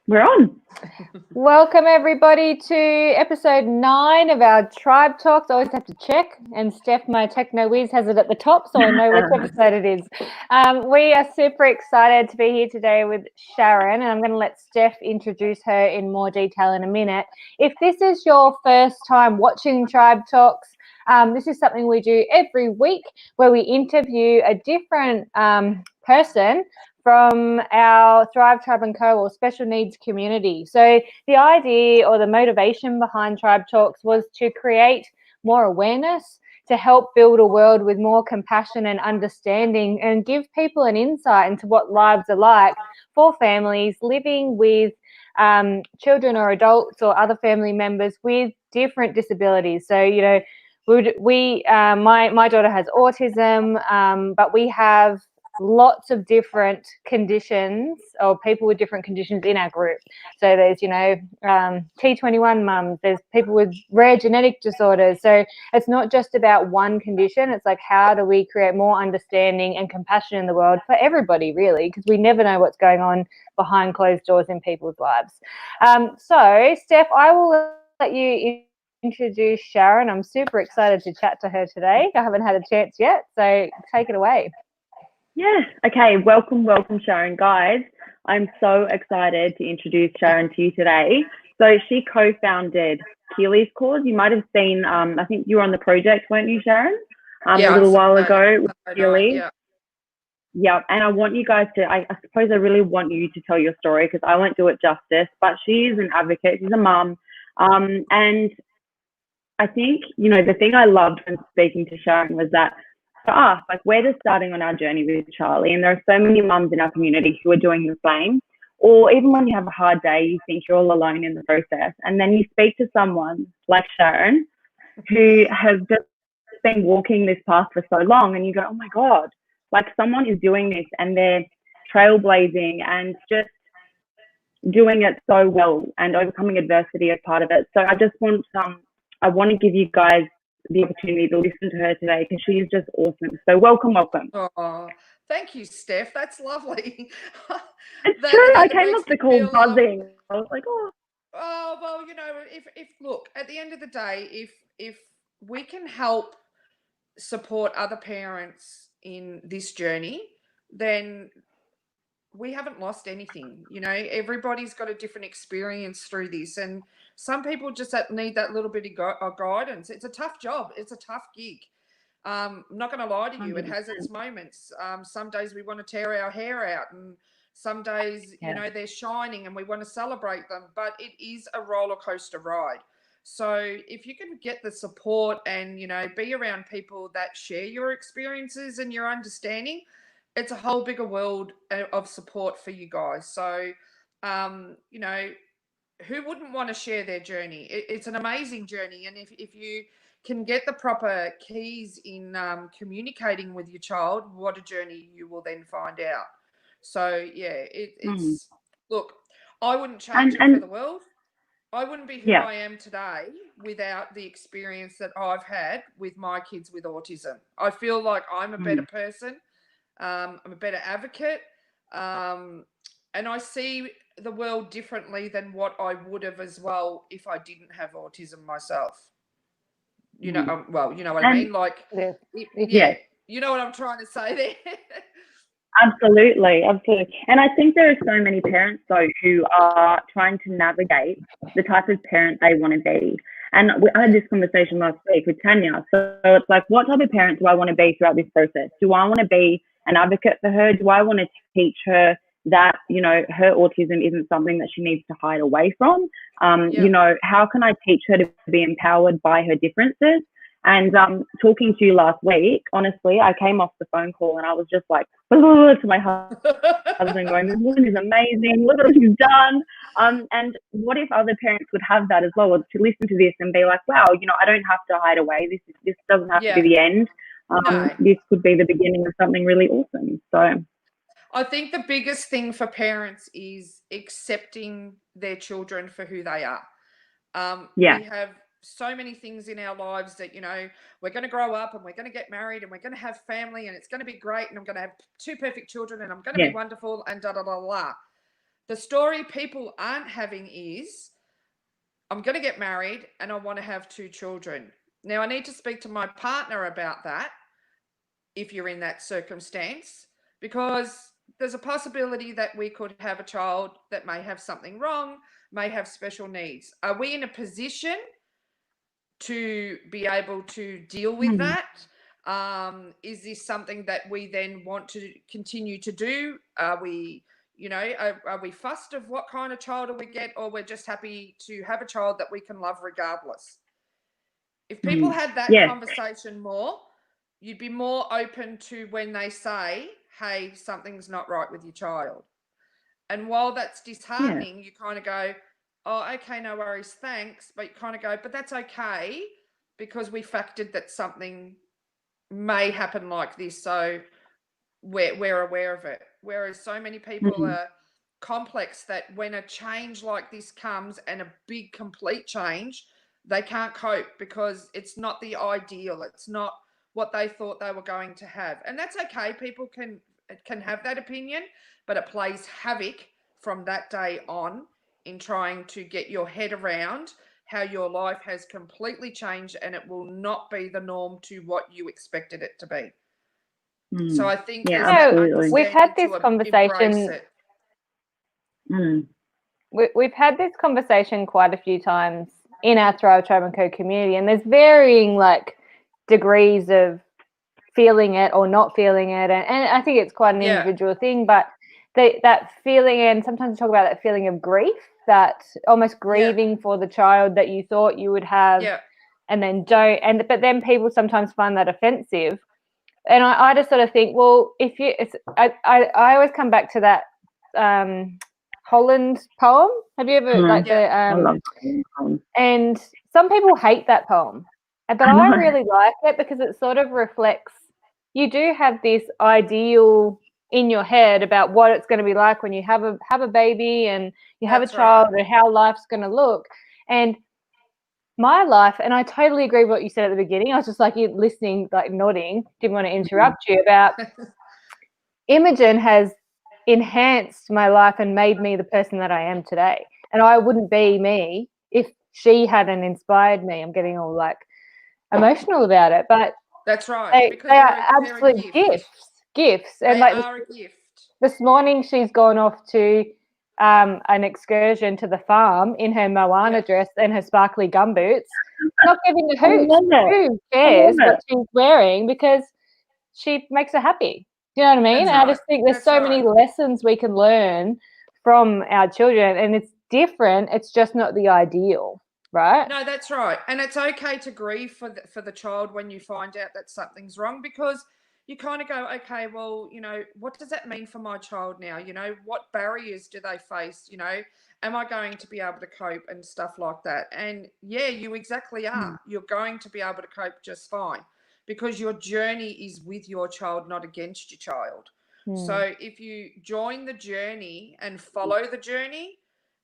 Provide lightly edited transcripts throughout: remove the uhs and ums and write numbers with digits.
We're on. Welcome everybody to episode 9 of our Tribe Talks. I always have to check, and Steph, my techno whiz, has it at the top, so I know which episode it is. We are super excited to be here today with Sharon, and I'm going to let Steph introduce her in more detail in a minute. If this is your first time watching Tribe Talks, this is something we do every week where we interview a different person from our Thrive Tribe and Co. or special needs community. So the idea or the motivation behind Tribe Talks was to create more awareness, to help build a world with more compassion and understanding, and give people an insight into what lives are like for families living with children or adults or other family members with different disabilities. So, you know, my daughter has autism, but we have lots of different conditions or people with different conditions in our group. So there's, you know, T21 mums, there's people with rare genetic disorders. So it's not just about one condition. It's like, how do we create more understanding and compassion in the world for everybody, really? Because we never know what's going on behind closed doors in people's lives. So, Steph, I will let you introduce Sharon. I'm super excited to chat to her today. I haven't had a chance yet, so take it away. Yes. Okay. Welcome, Sharon. Guys, I'm so excited to introduce Sharon to you today. So she co-founded Keeley's Cause. You might have seen, I think you were on the project, weren't you, Sharon? A little while ago with Keeley. Yeah. Yeah, and I want you guys to, I suppose I really want you to tell your story because I won't do it justice, but she's an advocate, she's a mum, and I think, you know, the thing I loved when speaking to Sharon was that for us, like, we're just starting on our journey with Charlie, and there are so many mums in our community who are doing the same. Or even when you have a hard day, you think you're all alone in the process, and then you speak to someone like Sharon who has just been walking this path for so long, and you go, oh my God, like, someone is doing this and they're trailblazing and just doing it so well and overcoming adversity as part of it. So I want to give you guys the opportunity to listen to her today because she is just awesome. So welcome. Oh, thank you, Steph. That's lovely. It's true. I came off the call buzzing. I was like, oh. Oh, well, you know, if look, at the end of the day, if we can help support other parents in this journey, then we haven't lost anything. You know, everybody's got a different experience through this, and some people just need that little bit of guidance. It's a tough job. It's a tough gig. I'm not going to lie to you. It has its moments. Some days we want to tear our hair out, and some days, you know, they're shining and we want to celebrate them, but it is a roller coaster ride. So if you can get the support and, you know, be around people that share your experiences and your understanding, it's a whole bigger world of support for you guys. So, you know, who wouldn't want to share their journey? It's an amazing journey. And if you can get the proper keys in communicating with your child, what a journey you will then find out. So, yeah, it's look, I wouldn't change it for the world. I wouldn't be who I am today without the experience that I've had with my kids with autism. I feel like I'm a better person. I'm a better advocate. And I see the world differently than what I would have as well if I didn't have autism myself. You know, well, you know what I mean? Like, yeah, you know what I'm trying to say there? Absolutely. And I think there are so many parents, though, who are trying to navigate the type of parent they want to be. And I had this conversation last week with Tanya. So it's like, what type of parent do I want to be throughout this process? Do I want to be an advocate for her? Do I want to teach her that, you know, her autism isn't something that she needs to hide away from? You know, how can I teach her to be empowered by her differences? And talking to you last week, honestly, I came off the phone call and I was just like, to my husband going, this woman is amazing. Look at what she's done. And what if other parents would have that as well, or to listen to this and be like, wow, you know, I don't have to hide away. This doesn't have to be the end. No. This could be the beginning of something really awesome. So I think the biggest thing for parents is accepting their children for who they are. We have so many things in our lives that, you know, we're going to grow up and we're going to get married and we're going to have family and it's going to be great and I'm going to have 2 perfect children and I'm going to be wonderful and da da da da. The story people aren't having is, I'm going to get married and I want to have 2 children. Now, I need to speak to my partner about that if you're in that circumstance, because there's a possibility that we could have a child that may have something wrong, may have special needs. Are we in a position to be able to deal with that? Is this something that we then want to continue to do? Are we, are we fussed of what kind of child do we get, or we're just happy to have a child that we can love regardless? If people had that conversation more, you'd be more open to when they say, hey, something's not right with your child. And while that's disheartening, you kind of go, oh, okay, no worries, thanks. But you kind of go, but that's okay, because we factored that something may happen like this. So we're aware of it. Whereas so many people are complex that when a change like this comes, and a big complete change, they can't cope because it's not the ideal. It's not what they thought they were going to have. And that's okay. People can have that opinion, but it plays havoc from that day on in trying to get your head around how your life has completely changed, and it will not be the norm to what you expected it to be. So I think we've had this conversation. We've had this conversation quite a few times in our Thrive Tribe and Co community, and there's varying degrees of feeling it or not feeling it, and I think it's quite an individual thing. But that feeling, and sometimes we talk about that feeling of grief, that almost grieving for the child that you thought you would have, and then don't. But then people sometimes find that offensive. And I just sort of think, well, I always come back to that Holland poem. Have you ever and some people hate that poem, but I really like it because it sort of reflects, you do have this ideal in your head about what it's going to be like when you have a baby and you have a child, and how life's going to look. And my life, and I totally agree with what you said at the beginning. I was just listening, nodding, didn't want to interrupt you, about Imogen has enhanced my life and made me the person that I am today. And I wouldn't be me if she hadn't inspired me. I'm getting all emotional about it, but that's right. They are absolute gifts. And they are a gift. This morning she's gone off to an excursion to the farm in her Moana dress and her sparkly gumboots, not giving a hoot. Who cares what she's wearing, because she makes her happy. Do you know what I mean? And I just think there's so many lessons we can learn from our children, and it's different. It's just not the ideal, right? No, that's right. And it's okay to grieve for the child when you find out that something's wrong, because you kind of go, okay, well, what does that mean for my child now? What barriers do they face? Am I going to be able to cope and stuff like that? And you exactly are. You're going to be able to cope just fine, because your journey is with your child, not against your child. So if you join the journey and follow the journey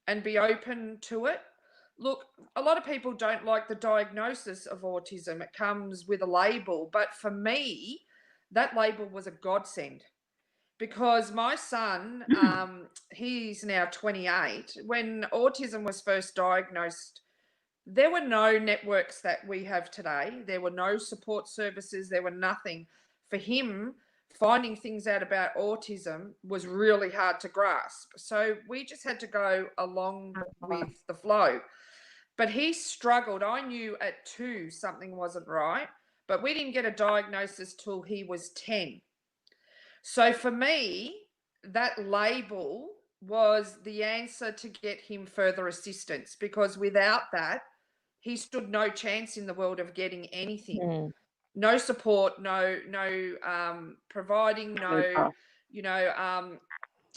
and be open to it. Look, a lot of people don't like the diagnosis of autism. It comes with a label, but for me, that label was a godsend, because my son, he's now 28. When autism was first diagnosed, there were no networks that we have today. There were no support services. There were nothing. For him, finding things out about autism was really hard to grasp. So we just had to go along with the flow. But he struggled. I knew at 2 something wasn't right, but we didn't get a diagnosis till he was 10. So for me, that label was the answer to get him further assistance, because without that, he stood no chance in the world of getting anything. No support, no providing,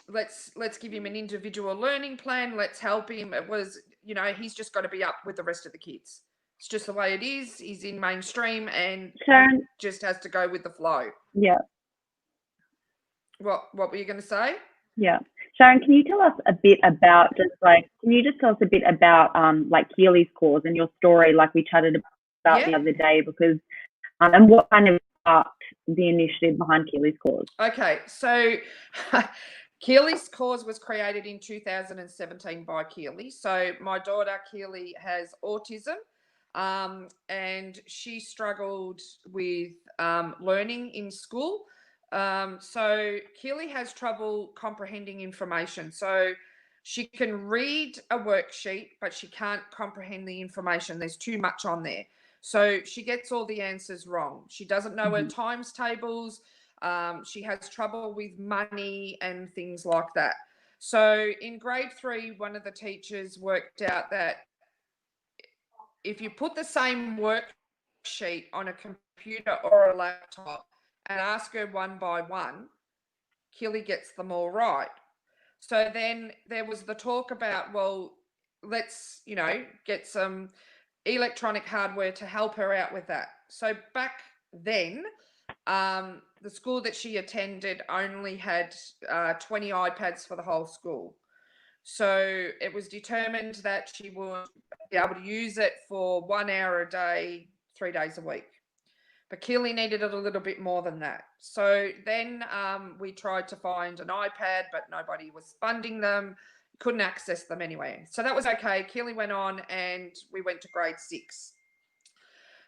let's give him an individual learning plan. Let's help him. It was, he's just got to be up with the rest of the kids. It's just the way it is. He's in mainstream, and Sharon just has to go with the flow. Yeah. What were you going to say? Yeah. Sharon, can you tell us a bit about Keeley's cause and your story, like we chatted about the other day, because and what kind of sparked the initiative behind Keeley's cause? Okay, so Keeley's cause was created in 2017 by Keeley. So my daughter Keeley has autism, and she struggled with learning in school. So Keeley has trouble comprehending information. So she can read a worksheet, but she can't comprehend the information. There's too much on there. So she gets all the answers wrong. She doesn't know her times tables. She has trouble with money and things like that. So in grade 3, one of the teachers worked out that if you put the same worksheet on a computer or a laptop and ask her one by one, Keeley gets them all right. So then there was the talk about, well, let's, get some electronic hardware to help her out with that. So back then, the school that she attended only had 20 iPads for the whole school. So it was determined that she would be able to use it for 1 hour a day, 3 days a week. But Keeley needed it a little bit more than that. So then we tried to find an iPad, but nobody was funding them, couldn't access them anyway. So that was okay. Keeley went on and we went to grade 6.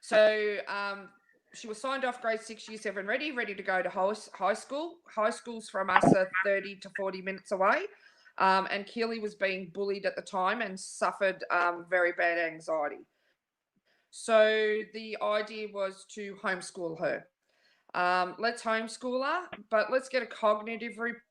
So she was signed off grade 6, year 7, ready to go to high school. High schools from us are 30 to 40 minutes away. And Keeley was being bullied at the time and suffered very bad anxiety. So the idea was to homeschool her. Let's homeschool her, but let's get a cognitive report.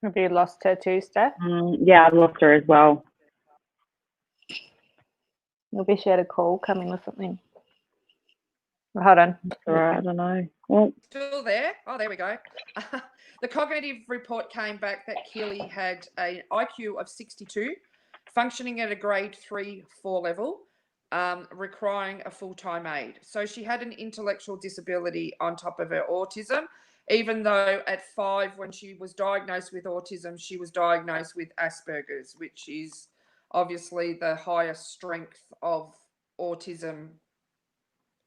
Have you lost her too, Steph? Yeah, I've lost her as well. Maybe she had a call coming or something. Hold on. All right, I don't know. Well, Still there? Oh, there we go. The cognitive report came back that Keeley had an IQ of 62, functioning at a grade 3-4 level, requiring a full-time aid. So she had an intellectual disability on top of her autism, even though at 5, when she was diagnosed with autism, she was diagnosed with Asperger's, which is obviously the highest strength of autism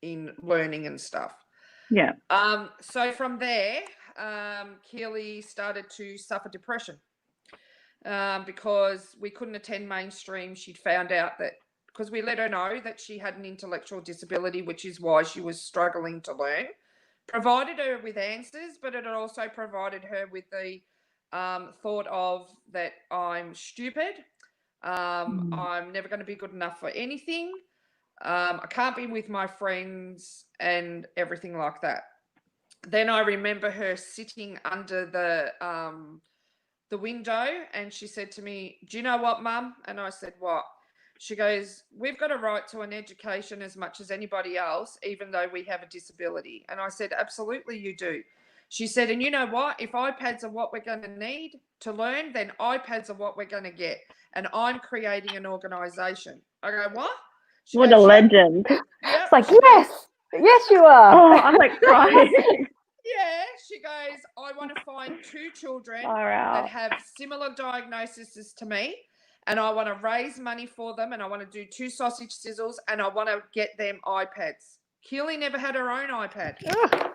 in learning and stuff. yeah. So from there, Keeley started to suffer depression because we couldn't attend mainstream. She'd found out that because we let her know that she had an intellectual disability, which is why she was struggling to learn, provided her with answers, but it also provided her with the thought of that I'm stupid. I'm never going to be good enough for anything. I can't be with my friends and everything like that. Then I remember her sitting under the window and she said to me, "Do you know what, Mum?" And I said, "What?" She goes, "We've got a right to an education as much as anybody else, even though we have a disability." And I said, "Absolutely you do." She said, "And you know what? If iPads are what we're going to need to learn, then iPads are what we're going to get. And I'm creating an organisation." I go, "What?" She What goes, a "Yep." legend. Yep. It's like, She goes, yes, you are. Oh, I'm like crying. yeah, she goes, "I want to find 2 children Far out. that have similar diagnoses to me, and I want to raise money for them, and I want to do 2 sausage sizzles, and I want to get them iPads." Keeley never had her own iPad. Ugh,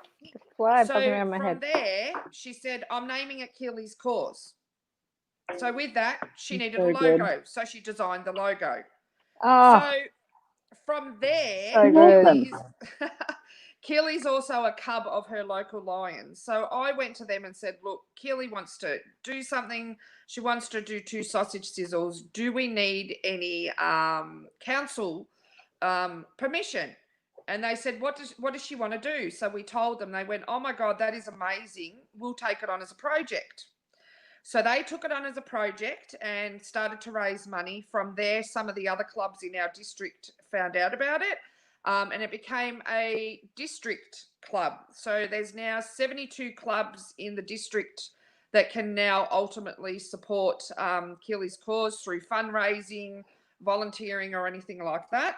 fly So buzzing around my from head. there, she said, "I'm naming it Keeley's Cause." So with that, she needed So a good. logo. So she designed the logo. Oh, So from there, so good. Keeley's, Keeley's also a cub of her local Lions. So I went to them and said, "Look, Keeley wants to do something. She wants to do 2 sausage sizzles. Do we need any council permission?" And they said, what does she want to do? So we told them. They went, "Oh my God, that is amazing. We'll take it on as a project." So they took it on as a project and started to raise money. From there, some of the other clubs in our district found out about it, and it became a district club. So there's now 72 clubs in the district that can now ultimately support Keeley's Cause through fundraising, volunteering, or anything like that.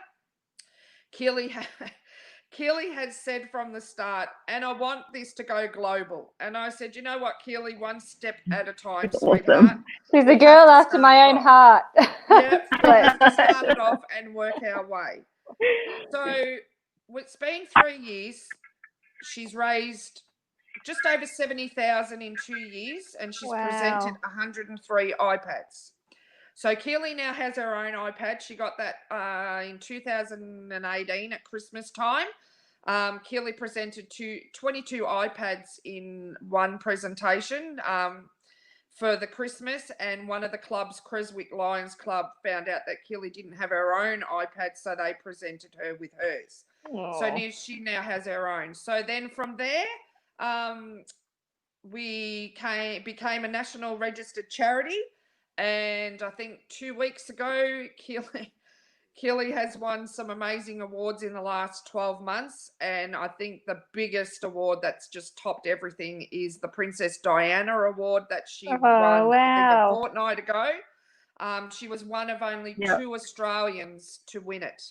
Keeley has said from the start, and I want this to go global. And I said, you know what, Keeley, one step at a time, sweetheart. Awesome. She's We a girl have to after my start own off. heart. Yep, we have to start it off and work our way. So it's been 3 years. She's raised just over 70,000 in 2 years, and she's presented 103 iPads. So Keeley now has her own iPad. She got that in 2018 at Christmas time. Keeley presented 22 iPads in one presentation for the Christmas, and one of the clubs, Creswick Lions Club, found out that Keeley didn't have her own iPad, so they presented her with hers. Aww. So she now has her own. So then from there, we became a national registered charity, and I think 2 weeks ago, Keeley has won some amazing awards in the last 12 months. And I think the biggest award that's just topped everything is the Princess Diana Award that she won I think a fortnight ago. She was one of only 2 Australians to win it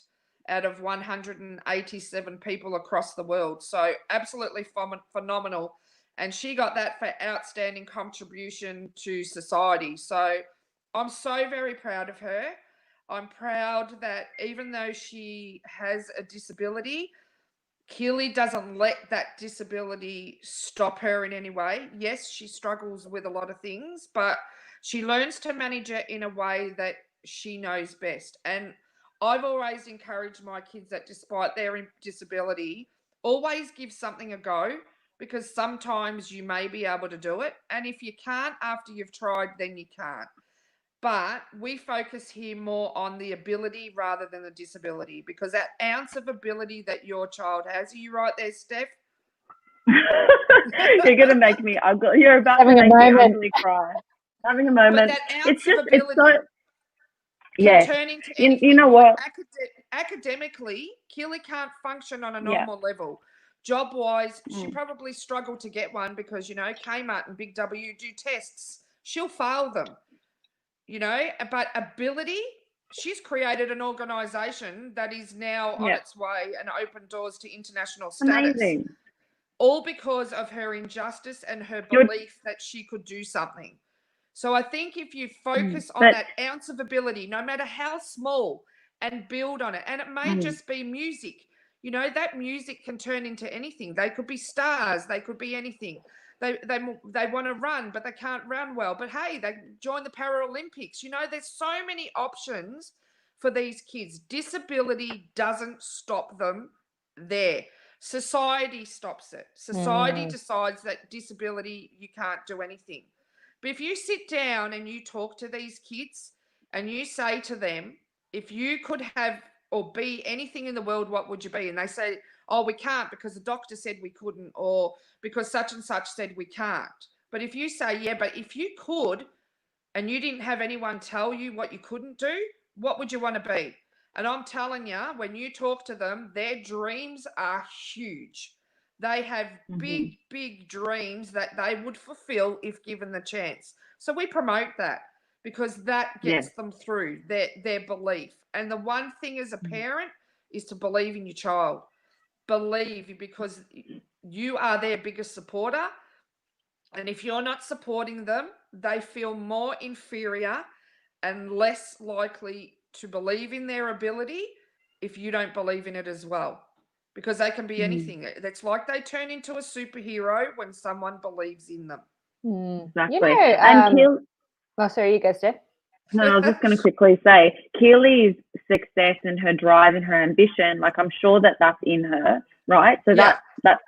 out of 187 people across the world. So absolutely phenomenal. And she got that for outstanding contribution to society. So I'm so very proud of her. I'm proud that even though she has a disability, Keeley doesn't let that disability stop her in any way. Yes, she struggles with a lot of things, but she learns to manage it in a way that she knows best. And I've always encouraged my kids that despite their disability, always give something a go, because sometimes you may be able to do it. And if you can't after you've tried, then you can't. But we focus here more on the ability rather than the disability, because that ounce of ability that your child has, are you right there, Steph? You're going to make me ugly. You're about to make me ugly cry. Having a moment. But that ounce of ability can turn into anything. You know what? Academically, Keeley can't function on a normal level. Job-wise, she probably struggled to get one because, Kmart and Big W do tests. She'll fail them. But ability, she's created an organisation that is now on its way and open doors to international status. Amazing. All because of her injustice and her belief that she could do something. So I think if you focus on that ounce of ability, no matter how small, and build on it, and it may just be music, that music can turn into anything. They could be stars. They could be anything. They want to run, but they can't run well. But hey, they join the Paralympics. There's so many options for these kids. Disability doesn't stop them there. Society stops it. Society decides that disability, you can't do anything. But if you sit down and you talk to these kids and you say to them, if you could have or be anything in the world, what would you be? And they say, oh, we can't because the doctor said we couldn't, or because such and such said we can't. But if you say, yeah, but if you could and you didn't have anyone tell you what you couldn't do, what would you want to be? And I'm telling you, when you talk to them, their dreams are huge. They have big, big dreams that they would fulfill if given the chance. So we promote that because that gets them through their belief. And the one thing as a parent is to believe in your child. Believe, because you are their biggest supporter. And if you're not supporting them, they feel more inferior and less likely to believe in their ability if you don't believe in it as well. Because they can be anything. It's like they turn into a superhero when someone believes in them. Exactly. Sorry, you go, Steph. No, I was just going to quickly say, Keeley's success and her drive and her ambition, I'm sure that that's in her, right? So that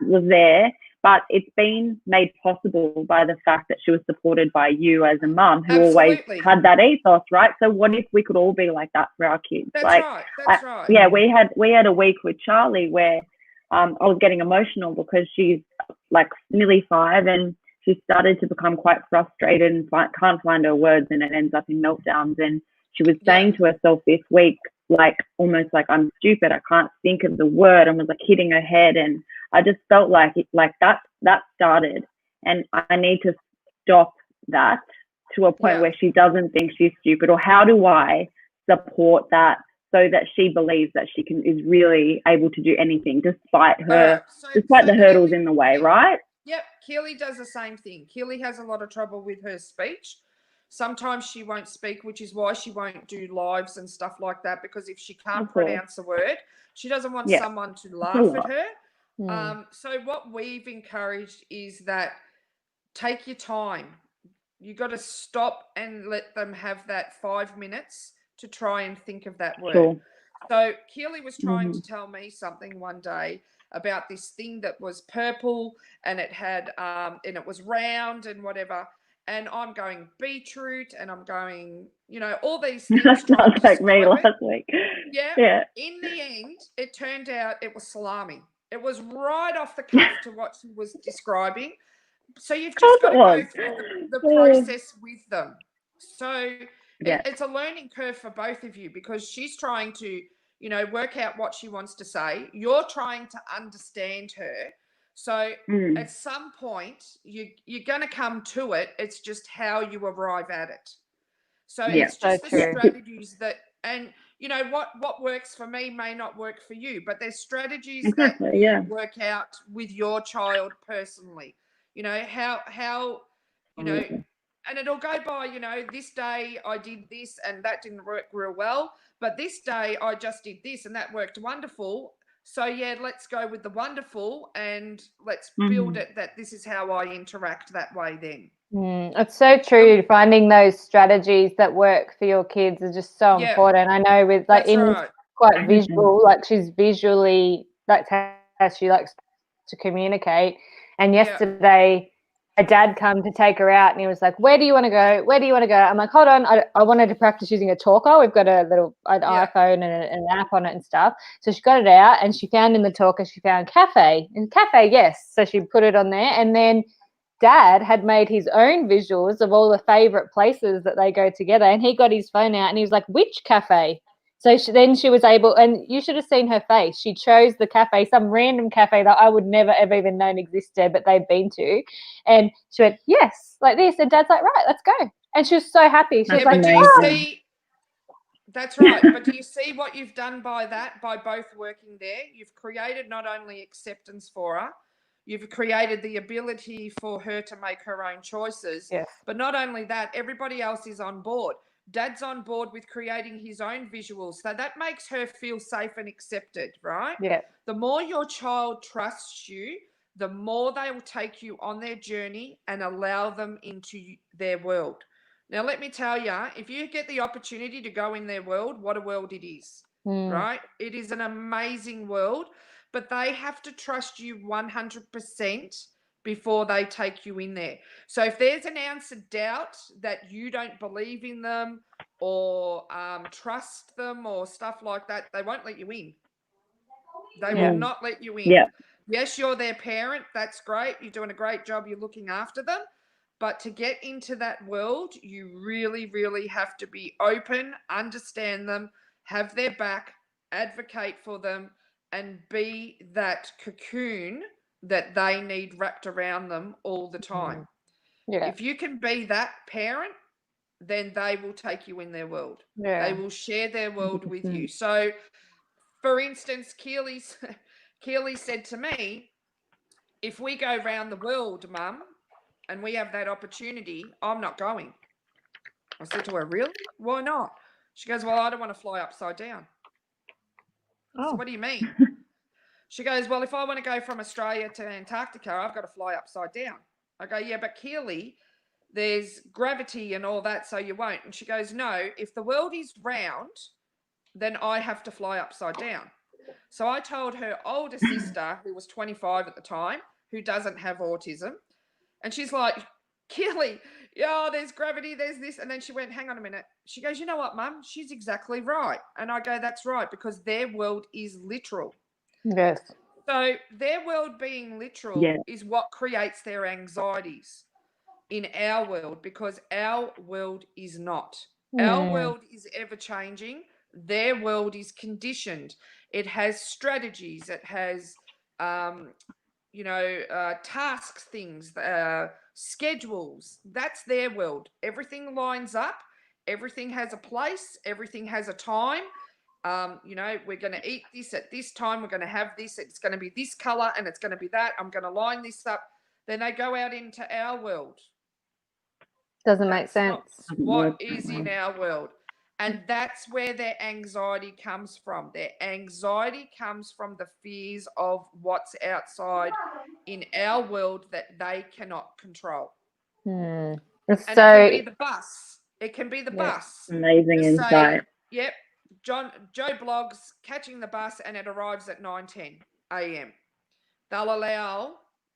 was there, but it's been made possible by the fact that she was supported by you as a mum who always had that ethos, right? So what if we could all be like that for our kids? That's right. That's right. Yeah, we had a week with Charlie where I was getting emotional because she's nearly 5 and she started to become quite frustrated and can't find her words, and it ends up in meltdowns. And she was saying to herself this week, almost like, I'm stupid, I can't think of the word, and was hitting her head. And I just felt like that started, and I need to stop that to a point where she doesn't think she's stupid. Or how do I support that so that she believes that she is really able to do anything despite the so hurdles in the way, right? Yep, Keeley does the same thing. Keeley has a lot of trouble with her speech. Sometimes she won't speak, which is why she won't do lives and stuff like that, because if she can't pronounce a word, she doesn't want someone to laugh at her. So what we've encouraged is that take your time. You got to stop and let them have that 5 minutes to try and think of that word. Sure. So Keeley was trying to tell me something one day about this thing that was purple and it had and it was round and whatever. And I'm going beetroot and I'm going, you know, all these things. That sounds like me last week. Yeah. In the end, it turned out it was salami. It was right off the cuff to what she was describing. So you've just got to go through the process with them. So it's a learning curve for both of you, because she's trying to, you know, work out what she wants to say. You're trying to understand her. So at some point, you're going to come to it. It's just how you arrive at it. So it's just the strategies that, and you know, what works for me may not work for you, but there's strategies that you work out with your child personally. You know, how, you know, and it'll go by, you know, this day I did this and that didn't work real well, but this day I just did this and that worked wonderful. So yeah, let's go with the wonderful and let's build it that this is how I interact that way then. It's so true. Finding those strategies that work for your kids is just so important. I know with like quite visual, like she's visually, that's how she likes to communicate. And yesterday, her dad come to take her out and he was like, where do you want to go? Where do you want to go? I'm like, hold on. I wanted to practice using a talker. We've got a little iPhone and an app on it and stuff. So she got it out and she found in the talker, she found cafe. And cafe, yes. So she put it on there. And then Dad had made his own visuals of all the favorite places that they go together. And he got his phone out and he was like, which cafe? So then she was able, and you should have seen her face. She chose the cafe, some random cafe that I would never ever even known existed, but they'd been to. And she went, yes, like this. And Dad's like, right, let's go. And she was so happy. She was like, do you see, that's right. But do you see what you've done by that, by both working there? You've created not only acceptance for her, you've created the ability for her to make her own choices. Yes. But not only that, everybody else is on board. Dad's on board with creating his own visuals. So that makes her feel safe and accepted, right? Yeah. The more your child trusts you, the more they will take you on their journey and allow them into their world. Now, let me tell you, if you get the opportunity to go in their world, what a world it is, right? It is an amazing world, but they have to trust you 100% before they take you in there. So if there's an ounce of doubt that you don't believe in them or trust them or stuff like that, they won't let you in. They will not let you in. Yes, you're their parent. That's great. You're doing a great job. You're looking after them. But to get into that world, you really, really have to be open, understand them, have their back, advocate for them, and be that cocoon that they need wrapped around them all the time. If you can be that parent, then they will take you in their world. They will share their world with you. So, for instance, Keeley said to me, if we go around the world, Mum, and we have that opportunity, I'm not going. I said to her, really? Why not? She goes, well, I don't want to fly upside down. So what do you mean? She goes, well, if I want to go from Australia to Antarctica, I've got to fly upside down. I go, yeah, but Keeley, there's gravity and all that, so you won't. And she goes, no, if the world is round, then I have to fly upside down. So I told her older sister, who was 25 at the time, who doesn't have autism, and she's like, Keeley, there's gravity, there's this. And then she went, hang on a minute. She goes, you know what, Mum? She's exactly right. And I go, that's right, because their world is literal. Yes. So their world being literal is what creates their anxieties in our world, because our world is not. Our world is ever changing. Their world is conditioned. It has strategies. It has, tasks, things, schedules. That's their world. Everything lines up. Everything has a place. Everything has a time. You know, we're going to eat this at this time. We're going to have this. It's going to be this color and it's going to be that. I'm going to line this up. Then they go out into our world. Doesn't make That's sense. not what is in our world. And that's where their anxiety comes from. Their anxiety comes from the fears of what's outside in our world that they cannot control. And it can be the bus. It can be the bus. Amazing Just insight. say, yep, Joe Blogs catching the bus and it arrives at 9:10 a.m. They'll allow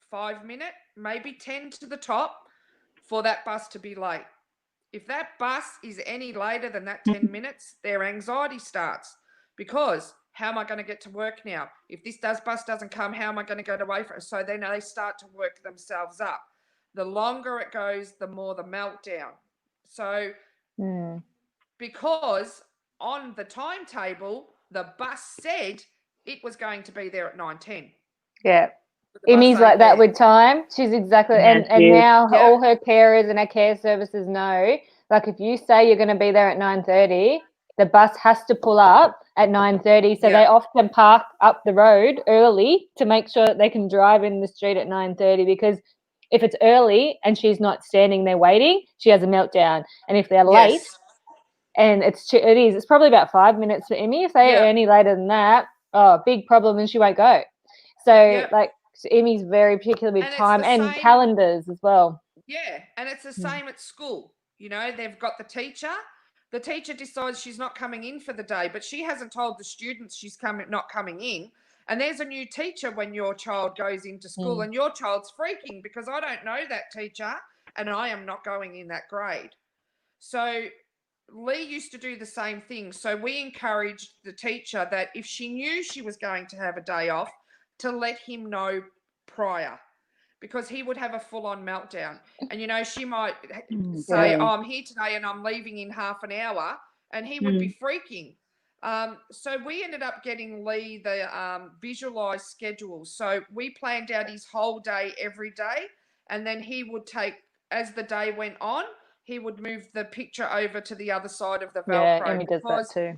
5 minutes, maybe 10 to the top for that bus to be late. If that bus is any later than that 10 minutes, their anxiety starts because how am I going to get to work now? If this bus doesn't come, how am I going to get away from it? So then they start to work themselves up. The longer it goes, the more the meltdown. So because on the timetable, the bus said it was going to be there at 9:10. Yeah. Emmy's like that with time. She's exactly, and now all her carers and her care services know, like if you say you're going to be there at 9:30, the bus has to pull up at 9:30. So they often park up the road early to make sure that they can drive in the street at 9:30, because if it's early and she's not standing there waiting, she has a meltdown. And if they're late, and it's probably about 5 minutes for Emmy. If they're any later than that, big problem, and she won't go. So so Emmy's very particular with time and calendars as well. Yeah, and it's the same at school. You know, they've got the teacher. The teacher decides she's not coming in for the day, but she hasn't told the students she's not coming in. And there's a new teacher when your child goes into school and your child's freaking because I don't know that teacher and I am not going in that grade. So Lee used to do the same thing. So we encouraged the teacher that if she knew she was going to have a day off, to let him know prior, because he would have a full-on meltdown. And, you know, she might say, oh, I'm here today and I'm leaving in half an hour, and he would be freaking. So we ended up getting Lee the visualized schedule. So we planned out his whole day every day, and then he would take, as the day went on, he would move the picture over to the other side of the Velcro. Yeah, Emmy does that too.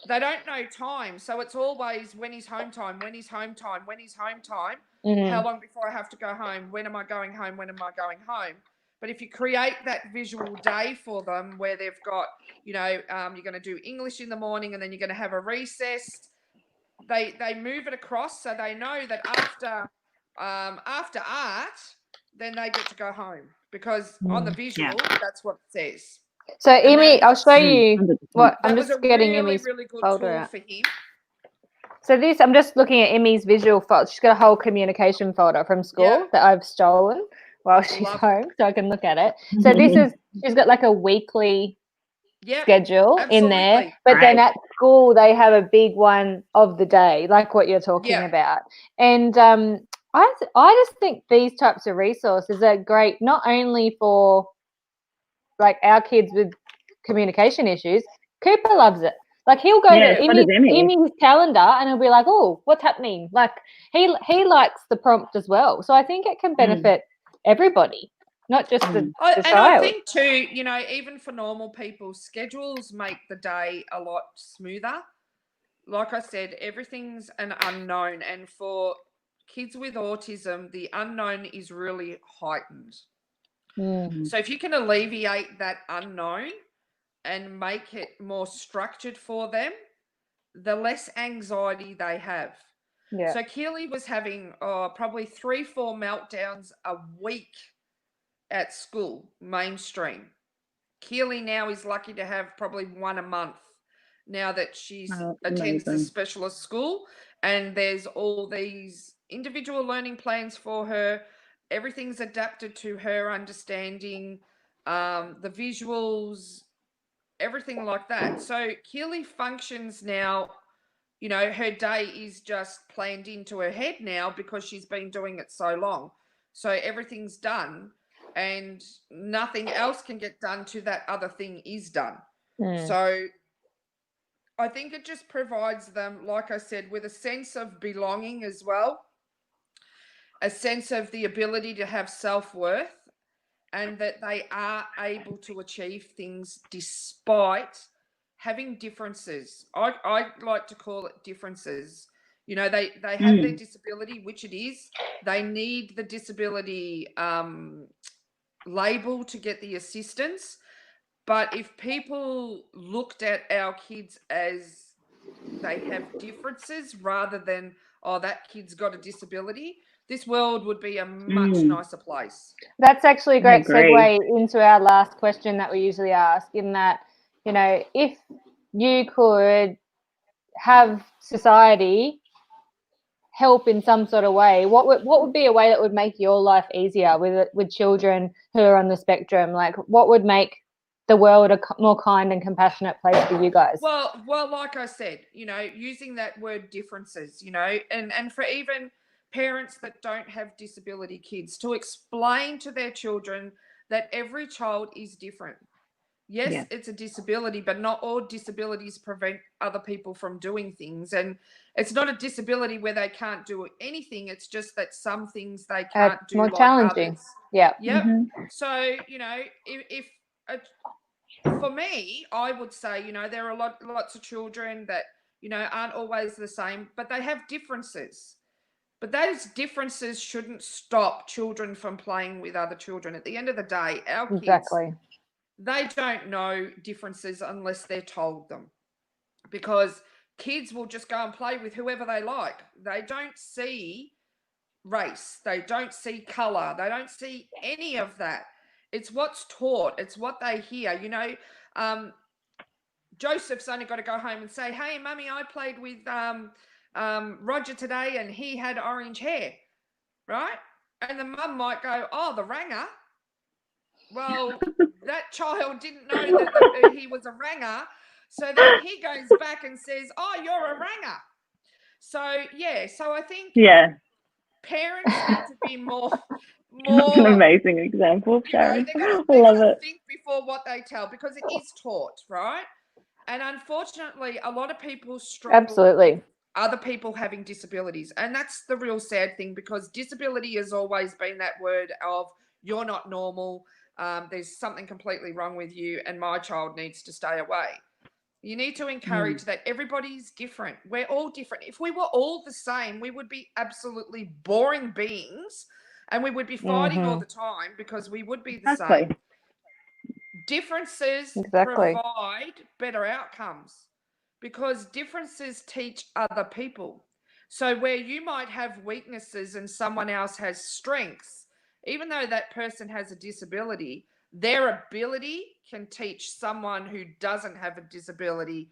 They don't know time. So it's always when he's home time, when he's home time, when he's home time. How long before I have to go home? When am I going home? When am I going home? But if you create that visual day for them where they've got, you know, you're going to do English in the morning and then you're going to have a recess, they move it across so they know that after art, then they get to go home, because on the visual, that's what it says. So Emmy, I'll show you what I'm just getting really, Emmy's really good folder tool out. for him. So this, I'm just looking at Emmy's visual folder. She's got a whole communication folder from school that I've stolen while she's home, so I can look at it. So this is, she's got like a weekly schedule in there, but then at school they have a big one of the day, like what you're talking about. And I just think these types of resources are great, not only for like our kids with communication issues. Cooper loves it. Like he'll go to Emmy's calendar and he'll be like, oh, what's happening? Like he likes the prompt as well. So I think it can benefit everybody, not just the child. And I think too, you know, even for normal people, schedules make the day a lot smoother. Like I said, everything's an unknown. And for kids with autism, the unknown is really heightened. So if you can alleviate that unknown and make it more structured for them, the less anxiety they have. So Keeley was having probably 3-4 meltdowns a week at school, mainstream. Keeley now is lucky to have probably one a month now that she attends the specialist school, and there's all these individual learning plans for her. Everything's adapted to her understanding, the visuals, everything like that. So Keeley functions now, you know, her day is just planned into her head now because she's been doing it so long. So everything's done and nothing else can get done till that other thing is done. So I think it just provides them, like I said, with a sense of belonging as well, a sense of the ability to have self-worth, and that they are able to achieve things despite having differences. I like to call it differences. You know, they have their disability, which it is. They need the disability label to get the assistance. But if people looked at our kids as they have differences rather than, oh, that kid's got a disability, this world would be a much nicer place. That's actually a great agree. segue into our last question that we usually ask, in that, you know, if you could have society help in some sort of way, what would be a way that would make your life easier with children who are on the spectrum? Like, what would make the world a more kind and compassionate place for you guys? Well, like I said, you know, using that word differences, you know, and for even parents that don't have disability kids, to explain to their children that every child is different. Yes, it's a disability, but not all disabilities prevent other people from doing things. And it's not a disability where they can't do anything. It's just that some things they can't do more like challenging. others. Yeah. Yep. So, you know, if for me, I would say, you know, there are lots of children that, you know, aren't always the same, but they have differences. But those differences shouldn't stop children from playing with other children. At the end of the day, our kids, Exactly. they don't know differences unless they're told them, because kids will just go and play with whoever they like. They don't see race, they don't see color, they don't see any of that. It's what's taught, it's what they hear. You know, Joseph's only got to go home and say, hey, mummy, I played with Roger today and he had orange hair, right? And the mum might go, oh, the ranger. Well, that child didn't know that he was a ranger. So then he goes back and says, oh, you're a ranger. So, yeah, so I think parents need to be more That's an amazing example, Sharon. You know, I they love gotta it. think before what they tell, because it is taught, right? And unfortunately, a lot of people struggle Absolutely. with other people having disabilities. And that's the real sad thing, because disability has always been that word of, you're not normal, there's something completely wrong with you, and my child needs to stay away. You need to encourage that everybody's different. We're all different. If we were all the same, we would be absolutely boring beings, and we would be fighting all the time, because we would be the same. Differences provide better outcomes, because differences teach other people. So where you might have weaknesses and someone else has strengths, even though that person has a disability, their ability can teach someone who doesn't have a disability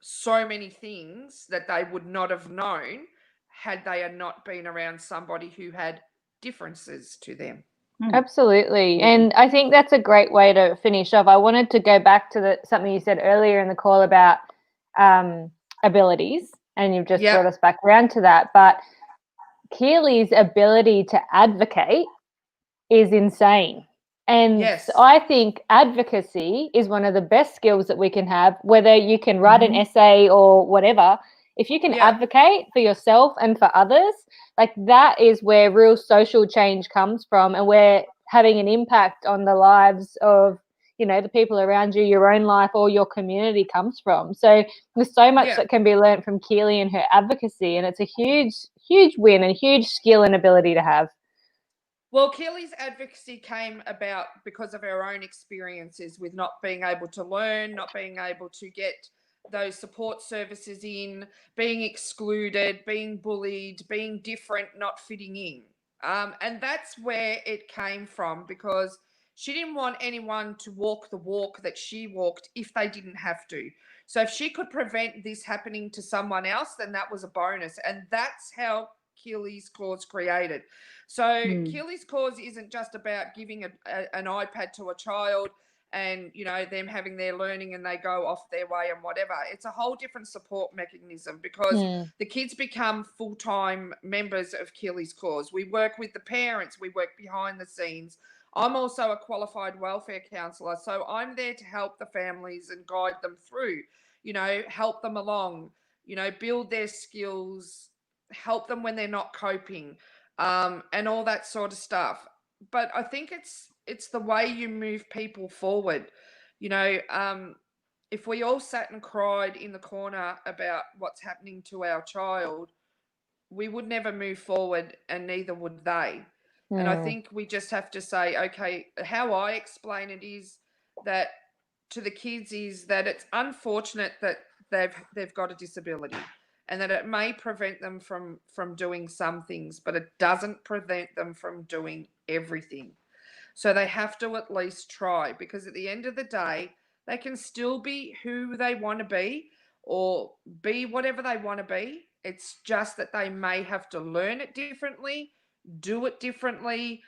so many things that they would not have known had they not been around somebody who had differences to them. Absolutely. And I think that's a great way to finish off. I wanted to go back to something you said earlier in the call about abilities, and you've just brought us back around to that. But Keeley's ability to advocate is insane. And I think advocacy is one of the best skills that we can have, whether you can write an essay or whatever. If you can advocate for yourself and for others, like, that is where real social change comes from, and we're having an impact on the lives of, you know, the people around you, your own life, or your community comes from. So there's so much that can be learned from Keeley and her advocacy, and it's a huge, huge win and huge skill and ability to have. Well, Keeley's advocacy came about because of our own experiences with not being able to learn, not being able to get those support services in, being excluded, being bullied, being different, not fitting in. And that's where it came from, because she didn't want anyone to walk the walk that she walked if they didn't have to. So if she could prevent this happening to someone else, then that was a bonus. And that's how Keeley's Cause created. So Keeley's Cause isn't just about giving an iPad to a child and, you know, them having their learning and they go off their way and whatever. It's a whole different support mechanism, because the kids become full-time members of Keeley's Cause. We work with the parents, we work behind the scenes. I'm also a qualified welfare counsellor, so I'm there to help the families and guide them through, you know, help them along, you know, build their skills, help them when they're not coping, and all that sort of stuff. But I think it's the way you move people forward. You know, if we all sat and cried in the corner about what's happening to our child, we would never move forward, and neither would they. And I think we just have to say, okay, how I explain it is that to the kids is that it's unfortunate that they've got a disability, and that it may prevent them from doing some things, but it doesn't prevent them from doing everything. So they have to at least try, because at the end of the day, they can still be who they want to be, or be whatever they want to be. It's just that they may have to learn it differently, do it differently,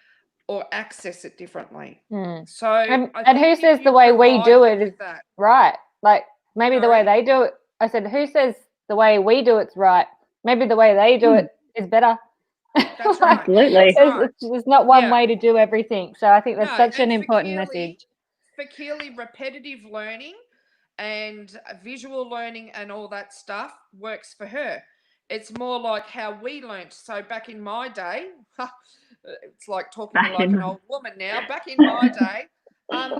or access it differently. So and who says the way we do it is right? Like, maybe the way they do it. I said, who says the way we do it's right? Maybe the way they do it is better. That's right. Absolutely. There's not one way to do everything. So I think that's such an important message. For Keeley, repetitive learning and visual learning and all that stuff works for her. It's more like how we learnt. So back in my day, it's like talking like an old woman now. Back in my day,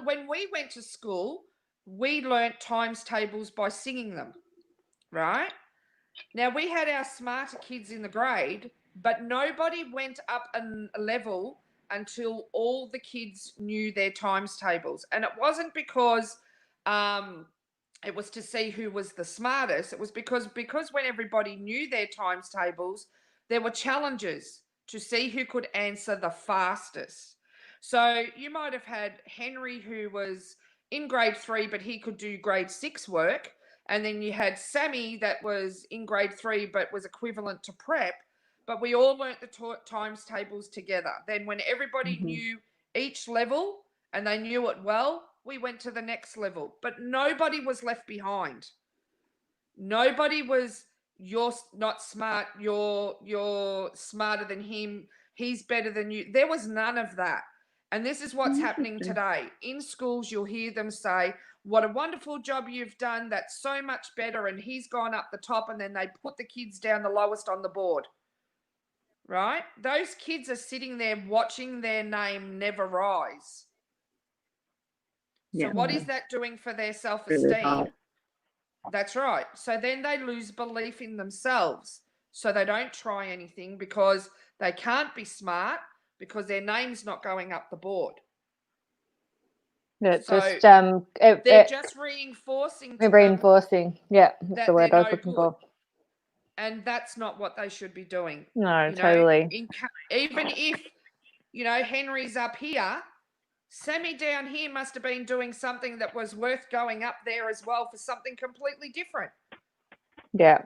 when we went to school, we learnt times tables by singing them, right? Now, we had our smarter kids in the grade, but nobody went up a level until all the kids knew their times tables. And it wasn't because it was to see who was the smartest. It was because when everybody knew their times tables, there were challenges to see who could answer the fastest. So you might have had Henry, who was in grade 3, but he could do grade 6 work. And then you had Sammy that was in grade 3, but was equivalent to prep. But we all learnt the times tables together. Then when everybody knew each level and they knew it well, we went to the next level. But nobody was left behind. Nobody was, you're not smart, you're smarter than him, he's better than you. There was none of that. And this is what's happening today. In schools, you'll hear them say, what a wonderful job you've done, that's so much better, and he's gone up the top, and then they put the kids down the lowest on the board, right? Those kids are sitting there watching their name never rise. So what is that doing for their self-esteem? That's right. So then they lose belief in themselves. So they don't try anything because they can't be smart, because their name's not going up the board. It's so just they're just reinforcing. Yeah, that's the word I was looking for. And that's not what they should be doing. No, totally. Even if, Henry's up here, Sammy down here must have been doing something that was worth going up there as well for something completely different. Yeah.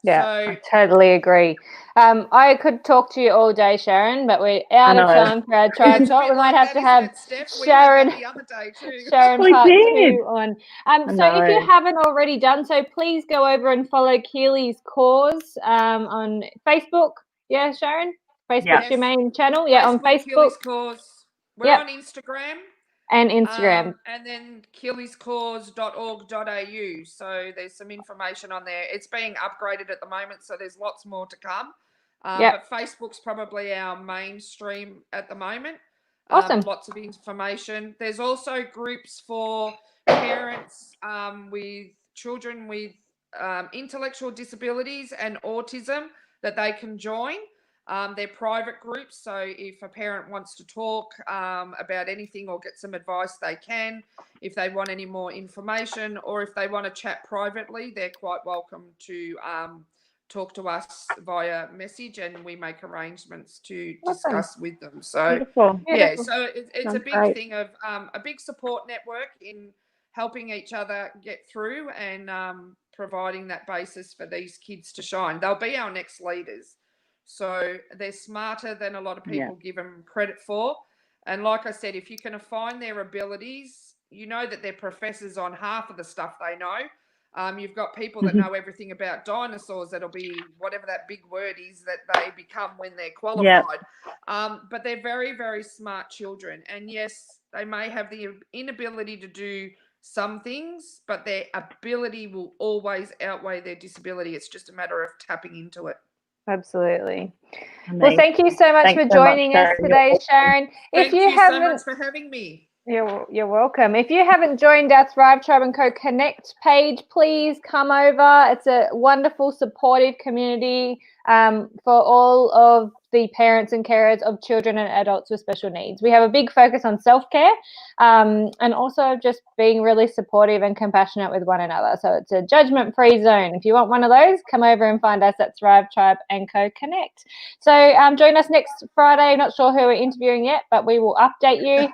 Yeah, I totally agree. I could talk to you all day, Sharon, but we're out of time for our Tribe Talk. We might have to have Sharon, Sharon part 2 on. So if you haven't already done so, please go over and follow Keeley's Cause on Facebook. Yeah, Sharon? Facebook's your main channel? Yeah, on Facebook. Keeley's Cause. We're on Instagram. And Instagram. And then keeleyscause.org.au. So there's some information on there. It's being upgraded at the moment, so there's lots more to come. But Facebook's probably our mainstream at the moment. Awesome. Lots of information. There's also groups for parents with children with intellectual disabilities and autism that they can join. They're private groups, so if a parent wants to talk about anything or get some advice, they can. If they want any more information, or if they want to chat privately, they're quite welcome to talk to us via message, and we make arrangements to discuss with them. So Beautiful. Yeah, so it's a big thing of a big support network in helping each other get through and providing that basis for these kids to shine. They'll be our next leaders. So they're smarter than a lot of people give them credit for. And like I said, if you can find their abilities, you know that they're professors on half of the stuff they know. You've got people that know everything about dinosaurs. That'll be whatever that big word is that they become when they're qualified. But they're very, very smart children. And yes, they may have the inability to do some things, but their ability will always outweigh their disability. It's just a matter of tapping into it. Absolutely. Amazing. Well, thank you so much for joining us today, Sharon. Thank you so much for having me. You're welcome. If you haven't joined our Thrive Tribe and Co Connect page, please come over. It's a wonderful, supportive community for all of the parents and carers of children and adults with special needs. We have a big focus on self-care and also just being really supportive and compassionate with one another. So it's a judgment-free zone. If you want one of those, come over and find us at Thrive Tribe and Co Connect. So join us next Friday. Not sure who we're interviewing yet, but we will update you.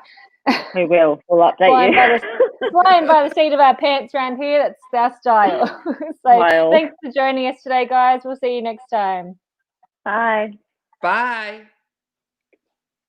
We will. We'll update you. Flying by the seat of our pants around here. That's our style. So thanks for joining us today, guys. We'll see you next time. Bye. Bye.